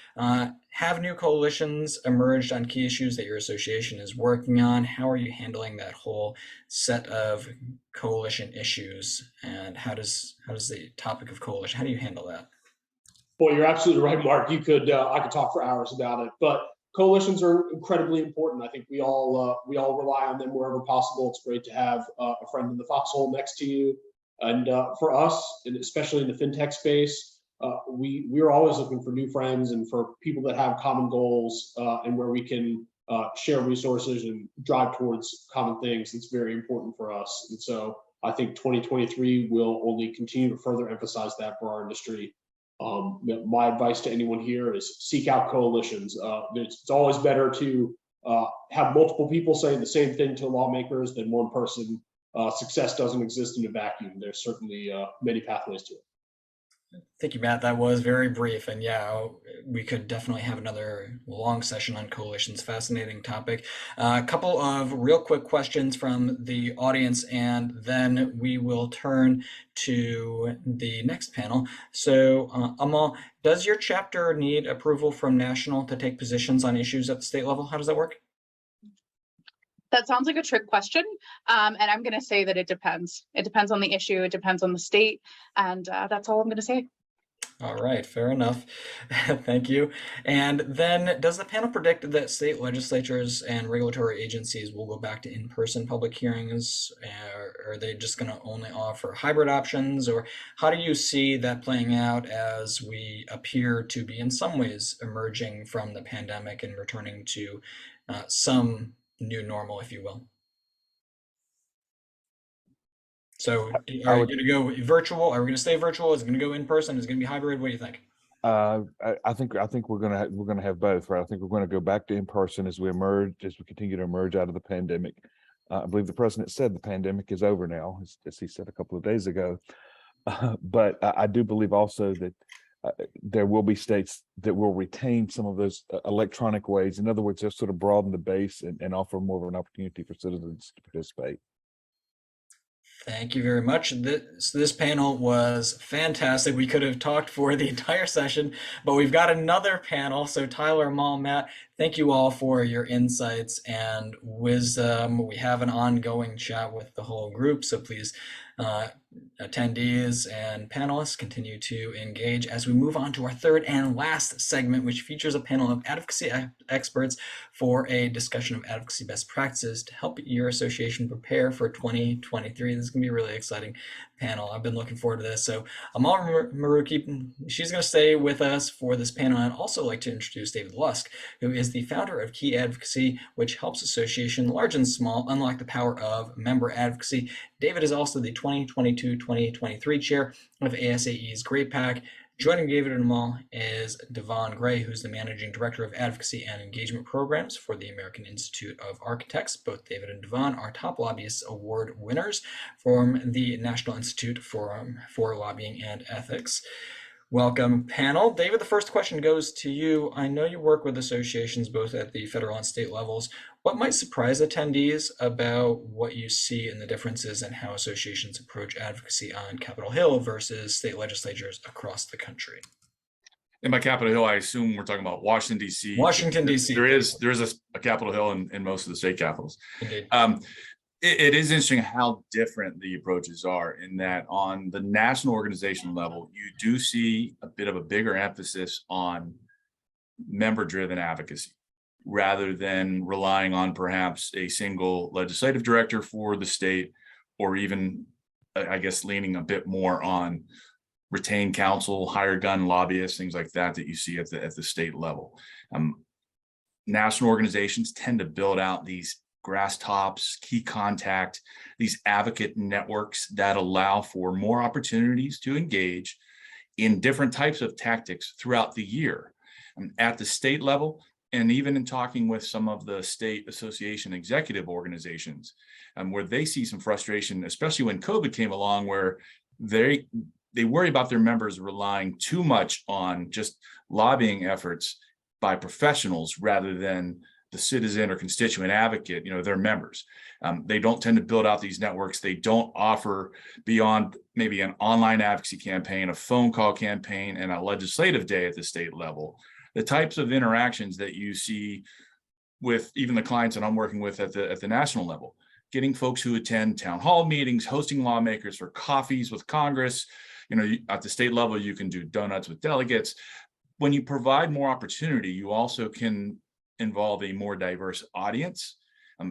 Have new coalitions emerged on key issues that your association is working on? How are you handling that whole set of coalition issues? And how does the topic of coalition, how do you handle that? Well, you're absolutely right, Mark. I could talk for hours about it, but coalitions are incredibly important. I think we all rely on them wherever possible. It's great to have a friend in the foxhole next to you. And for us, and especially in the fintech space, we're always looking for new friends and for people that have common goals and where we can share resources and drive towards common things. It's very important for us. And so I think 2023 will only continue to further emphasize that for our industry. My advice to anyone here is seek out coalitions. It's always better to have multiple people saying the same thing to lawmakers than one person. Success doesn't exist in a vacuum. There's certainly many pathways to it. Thank you, Matt. That was very brief. And yeah, we could definitely have another long session on coalitions. Fascinating topic. A couple of real quick questions from the audience, and then we will turn to the next panel. So, Amal, does your chapter need approval from national to take positions on issues at the state level? How does that work? That sounds like a trick question. And I'm going to say that it depends. It depends on the issue. It depends on the state. And that's all I'm going to say. All right, fair enough. Thank you. And then does the panel predict that state legislatures and regulatory agencies will go back to in-person public hearings? Are they just going to only offer hybrid options? Or how do you see that playing out as we appear to be in some ways emerging from the pandemic and returning to some new normal, if you will? So are you going to go virtual? Are we going to stay virtual? Is it going to go in person? Is it going to be hybrid? What do you think? I think we're gonna have both, right? I think we're going to go back to in person as we continue to emerge out of the pandemic. I believe the president said the pandemic is over now, as he said a couple of days ago. But I do believe also that there will be states that will retain some of those electronic ways. In other words, just sort of broaden the base and offer more of an opportunity for citizens to participate. Thank you very much. This panel was fantastic. We could have talked for the entire session, but we've got another panel. So Tyler, Amal, Matt, thank you all for your insights and wisdom. We have an ongoing chat with the whole group, so please, attendees and panelists, continue to engage as we move on to our third and last segment, which features a panel of advocacy experts for a discussion of advocacy best practices to help your association prepare for 2023. This is going to be a really exciting panel. I've been looking forward to this. So Amal Maruki, she's going to stay with us for this panel. I'd also like to introduce David Lusk, who is the founder of Key Advocacy, which helps association large and small unlock the power of member advocacy. David is also the 2022-2023 chair of ASAE's Great PAC. Joining David and Amal is Devon Gray, who's the Managing Director of Advocacy and Engagement Programs for the American Institute of Architects. Both David and Devon are top lobbyists award winners from the National Institute for Lobbying and Ethics. Welcome, panel. David, the first question goes to you. I know you work with associations both at the federal and state levels. What might surprise attendees about what you see in the differences in how associations approach advocacy on Capitol Hill versus state legislatures across the country? And by Capitol Hill, I assume we're talking about Washington, D.C. Washington, D.C. There is a Capitol Hill in most of the state capitals. Indeed. It is interesting how different the approaches are in that on the national organization level, you do see a bit of a bigger emphasis on member-driven advocacy rather than relying on perhaps a single legislative director for the state, or even, I guess, leaning a bit more on retained counsel, hired gun lobbyists, things like that you see at the state level. National organizations tend to build out these grass tops, key contact, these advocate networks that allow for more opportunities to engage in different types of tactics throughout the year. At the state level, and even in talking with some of the state association executive organizations, where they see some frustration, especially when COVID came along, where they worry about their members relying too much on just lobbying efforts by professionals rather than the citizen or constituent advocate, their members. They don't tend to build out these networks. They don't offer beyond maybe an online advocacy campaign, a phone call campaign, and a legislative day at the state level. The types of interactions that you see with even the clients that I'm working with at the national level, getting folks who attend town hall meetings, hosting lawmakers for coffees with Congress. At the state level, you can do donuts with delegates. When you provide more opportunity, you also can involve a more diverse audience,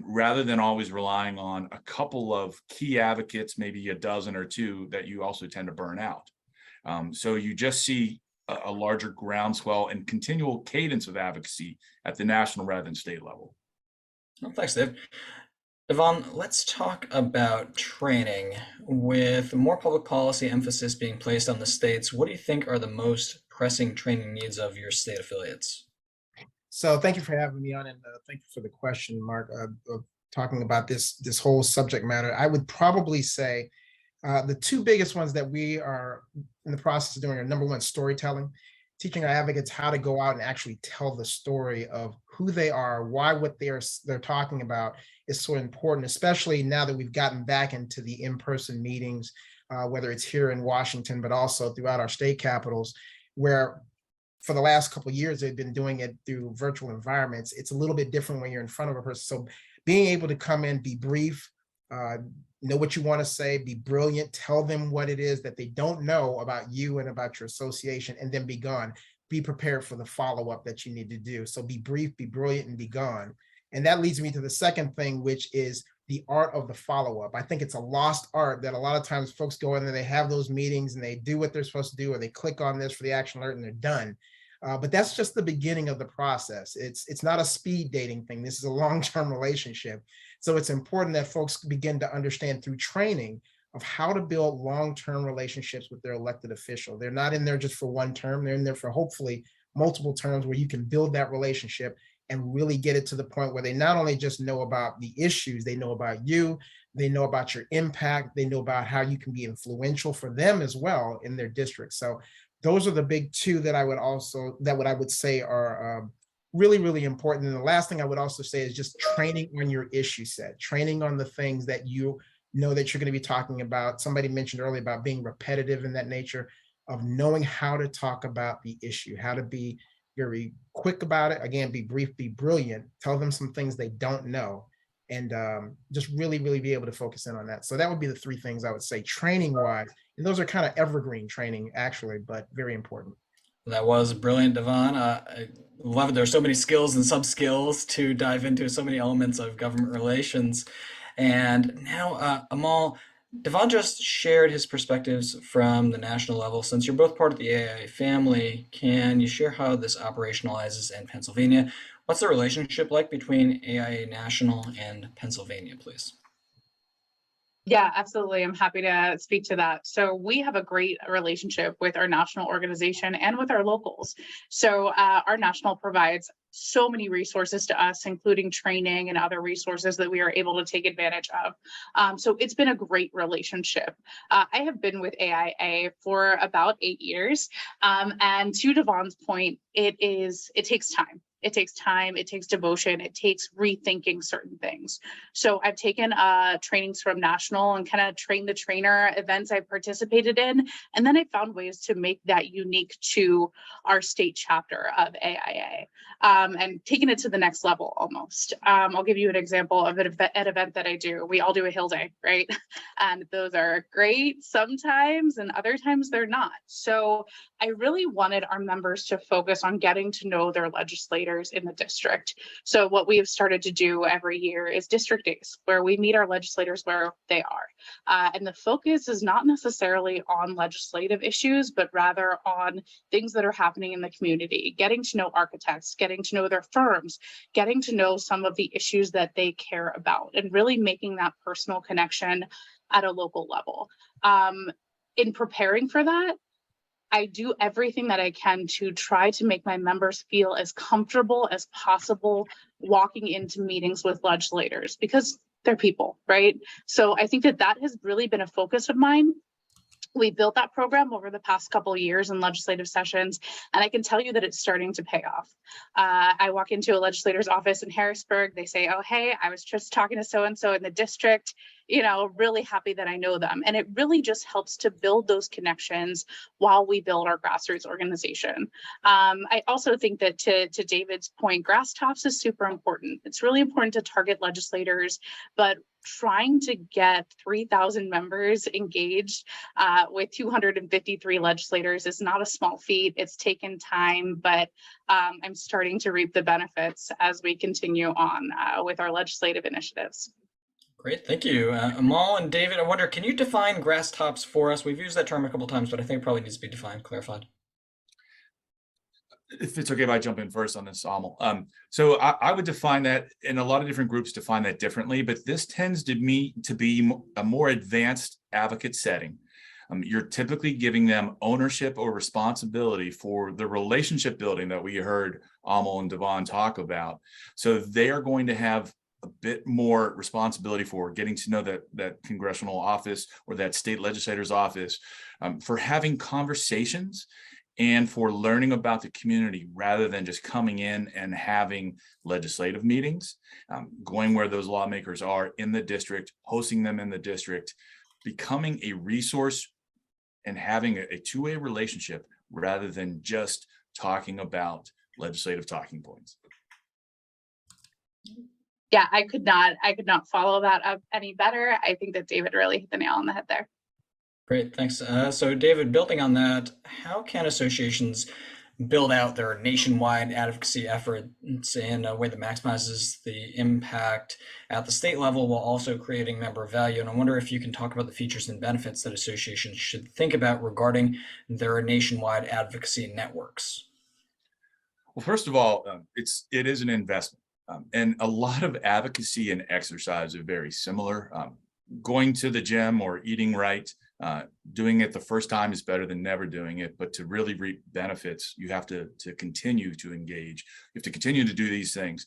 rather than always relying on a couple of key advocates, maybe a dozen or two that you also tend to burn out. So you just see a larger groundswell and continual cadence of advocacy at the national rather than state level. Well, thanks, Dave. Devon, let's talk about training. With more public policy emphasis being placed on the states, what do you think are the most pressing training needs of your state affiliates? So thank you for having me on, and thank you for the question, Mark, of talking about this whole subject matter. I would probably say The two biggest ones that we are in the process of doing are, number one, storytelling, teaching our advocates how to go out and actually tell the story of who they are, why what they're talking about is so important, especially now that we've gotten back into the in-person meetings, whether it's here in Washington, but also throughout our state capitals, where for the last couple of years, they've been doing it through virtual environments. It's a little bit different when you're in front of a person. So being able to come in, be brief, know what you want to say, be brilliant, tell them what it is that they don't know about you and about your association, and then be gone. Be prepared for the follow-up that you need to do. So be brief, be brilliant, and be gone. And that leads me to the second thing, which is the art of the follow-up. I think it's a lost art that a lot of times folks go in and they have those meetings and they do what they're supposed to do, or they click on this for the action alert and they're done. But that's just the beginning of the process. It's not a speed dating thing. This is a long-term relationship. So it's important that folks begin to understand through training of how to build long-term relationships with their elected official. They're not in there just for one term. They're in there for hopefully multiple terms where you can build that relationship and really get it to the point where they not only just know about the issues, they know about you, they know about your impact, they know about how you can be influential for them as well in their district. So those are the big two that I would say are really, really important. And the last thing I would also say is just training on your issue set, training on the things that you know that you're going to be talking about. Somebody mentioned earlier about being repetitive in that nature of knowing how to talk about the issue, how to be very quick about it. Again, be brief, be brilliant, tell them some things they don't know, and just really, really be able to focus in on that. So that would be the three things I would say training wise. And those are kind of evergreen training actually, but very important. That was brilliant, Devon. I love it. There's so many skills and sub skills to dive into, so many elements of government relations. And now, Amal, Devon just shared his perspectives from the national level. Since you're both part of the AIA family, can you share how this operationalizes in Pennsylvania? What's the relationship like between AIA National and Pennsylvania, please? Yeah, absolutely. I'm happy to speak to that. So we have a great relationship with our national organization and with our locals. So our national provides so many resources to us, including training and other resources that we are able to take advantage of. So it's been a great relationship. I have been with AIA for about 8 years. And to Devon's point, it takes time. It takes time, it takes devotion, it takes rethinking certain things. So I've taken trainings from national and kind of train the trainer events I've participated in. And then I found ways to make that unique to our state chapter of AIA and taking it to the next level almost. I'll give you an example of an event that I do. We all do a Hill Day, right? And those are great sometimes and other times they're not. So I really wanted our members to focus on getting to know their legislators in the district. So what we have started to do every year is district days where we meet our legislators where they are. And the focus is not necessarily on legislative issues, but rather on things that are happening in the community, getting to know architects, getting to know their firms, getting to know some of the issues that they care about, and really making that personal connection at a local level. In preparing for that, I do everything that I can to try to make my members feel as comfortable as possible walking into meetings with legislators because they're people, right? So I think that has really been a focus of mine. We built that program over the past couple of years in legislative sessions, and I can tell you that it's starting to pay off. I walk into a legislator's office in Harrisburg, they say, oh, hey, I was just talking to so-and-so in the district, really happy that I know them. And it really just helps to build those connections while we build our grassroots organization. I also think that to David's point, grass tops is super important. It's really important to target legislators, but trying to get 3,000 members engaged with 253 legislators is not a small feat. It's taken time, but I'm starting to reap the benefits as we continue on with our legislative initiatives. Great, thank you. Amal and David, I wonder, can you define grass tops for us? We've used that term a couple times, but I think it probably needs to be defined, clarified. If it's okay if I jump in first on this, Amal. So I would define that, and a lot of different groups define that differently, but this tends to be a more advanced advocate setting. You're typically giving them ownership or responsibility for the relationship building that we heard Amal and Devon talk about. So they are going to have a bit more responsibility for getting to know that congressional office or that state legislator's office, for having conversations and for learning about the community rather than just coming in and having legislative meetings, going where those lawmakers are in the district, hosting them in the district, becoming a resource and having a two-way relationship rather than just talking about legislative talking points. Yeah, I could not follow that up any better. I think that David really hit the nail on the head there. Great, thanks. So David, building on that, how can associations build out their nationwide advocacy efforts in a way that maximizes the impact at the state level while also creating member value? And I wonder if you can talk about the features and benefits that associations should think about regarding their nationwide advocacy networks. Well, first of all, it is an investment. And a lot of advocacy and exercise are very similar. Going to the gym or eating right, doing it the first time is better than never doing it. But to really reap benefits, you have to continue to engage. You have to continue to do these things.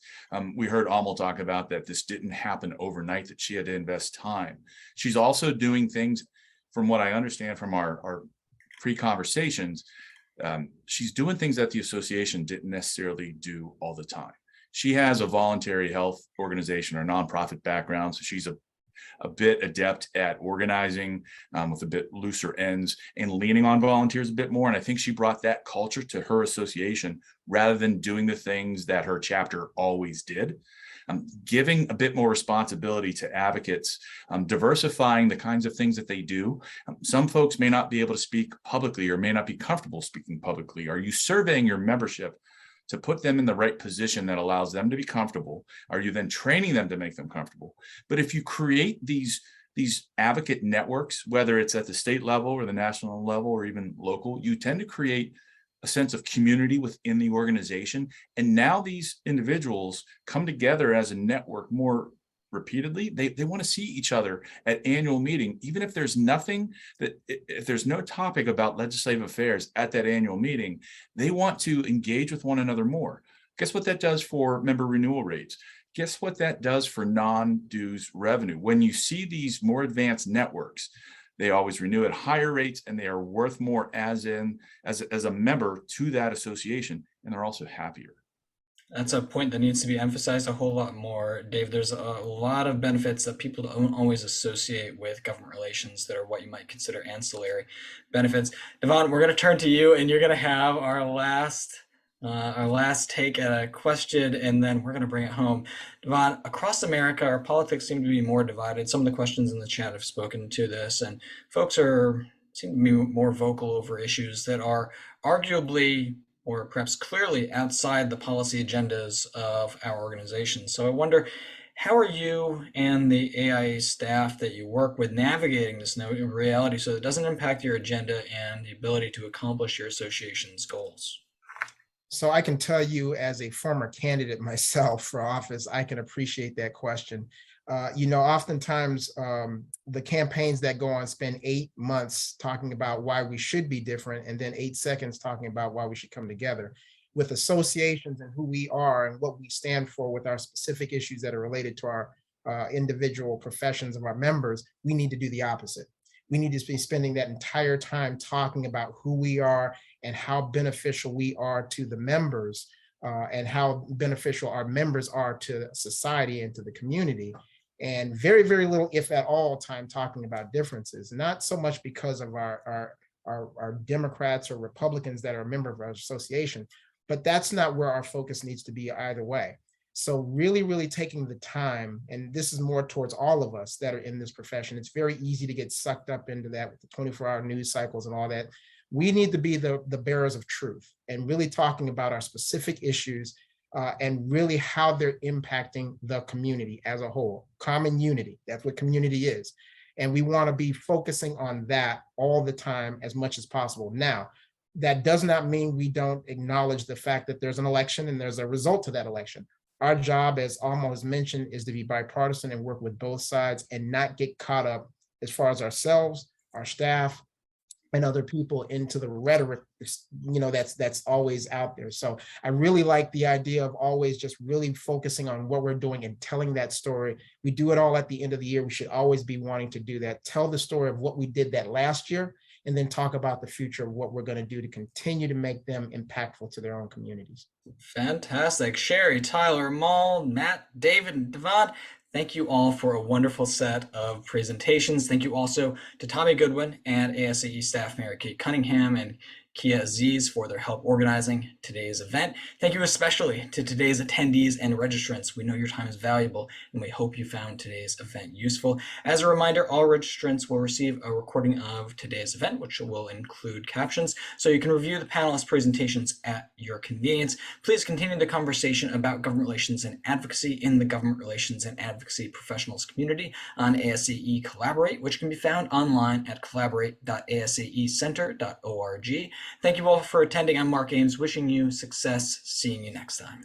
We heard Amal talk about that this didn't happen overnight, that she had to invest time. She's also doing things, from what I understand from our pre-conversations, she's doing things that the association didn't necessarily do all the time. She has a voluntary health organization or nonprofit background, so she's a bit adept at organizing with a bit looser ends and leaning on volunteers a bit more. And I think she brought that culture to her association rather than doing the things that her chapter always did. Giving a bit more responsibility to advocates, diversifying the kinds of things that they do. Some folks may not be able to speak publicly or may not be comfortable speaking publicly. Are you surveying your membership to put them in the right position that allows them to be comfortable? Are you then training them to make them comfortable? But if you create these advocate networks, whether it's at the state level or the national level or even local, you tend to create a sense of community within the organization. And now these individuals come together as a network more repeatedly. They want to see each other at annual meeting, even if there's if there's no topic about legislative affairs at that annual meeting, they want to engage with one another more. Guess what that does for member renewal rates? Guess what that does for non-dues revenue? When you see these more advanced networks, they always renew at higher rates and they are worth more as a member to that association, and they're also happier. That's a point that needs to be emphasized a whole lot more, Dave. There's a lot of benefits that people don't always associate with government relations that are what you might consider ancillary benefits. Devon, we're going to turn to you, and you're going to have our last take at a question, and then we're going to bring it home. Devon, across America, our politics seem to be more divided. Some of the questions in the chat have spoken to this, and folks seem to be more vocal over issues that are arguably or perhaps clearly outside the policy agendas of our organization. So I wonder, how are you and the AIA staff that you work with navigating this new reality so it doesn't impact your agenda and the ability to accomplish your association's goals? So I can tell you, as a former candidate myself for office, I can appreciate that question. Oftentimes the campaigns that go on spend 8 months talking about why we should be different, and then 8 seconds talking about why we should come together. With associations and who we are and what we stand for with our specific issues that are related to our individual professions of our members, we need to do the opposite. We need to be spending that entire time talking about who we are and how beneficial we are to the members, and how beneficial our members are to society and to the community. And very, very little, if at all, time talking about differences, not so much because of our Democrats or Republicans that are a member of our association, but that's not where our focus needs to be either way. So really, really taking the time, and this is more towards all of us that are in this profession. It's very easy to get sucked up into that with the 24-hour news cycles and all that. We need to be the bearers of truth and really talking about our specific issues and really how they're impacting the community as a whole. Common unity, that's what community is. And we want to be focusing on that all the time as much as possible. Now, that does not mean we don't acknowledge the fact that there's an election and there's a result to that election. Our job, as Alma has mentioned, is to be bipartisan and work with both sides and not get caught up as far as ourselves, our staff, and other people into the rhetoric, that's always out there. So I really like the idea of always just really focusing on what we're doing and telling that story. We do it all at the end of the year. We should always be wanting to do that. Tell the story of what we did that last year, and then talk about the future of what we're going to do to continue to make them impactful to their own communities. Fantastic. Sherry, Tyler, Mal, Matt, David, and Devon, thank you all for a wonderful set of presentations. Thank you also to Tommy Goodwin and ASAE staff Mary Kate Cunningham and Kia Aziz for their help organizing today's event. Thank you especially to today's attendees and registrants. We know your time is valuable, and we hope you found today's event useful. As a reminder, all registrants will receive a recording of today's event, which will include captions, so you can review the panelists' presentations at your convenience. Please continue the conversation about government relations and advocacy in the government relations and advocacy professionals community on ASAE Collaborate, which can be found online at collaborate.asaecenter.org. Thank you all for attending. I'm Mark Ames, wishing you success. Seeing you next time.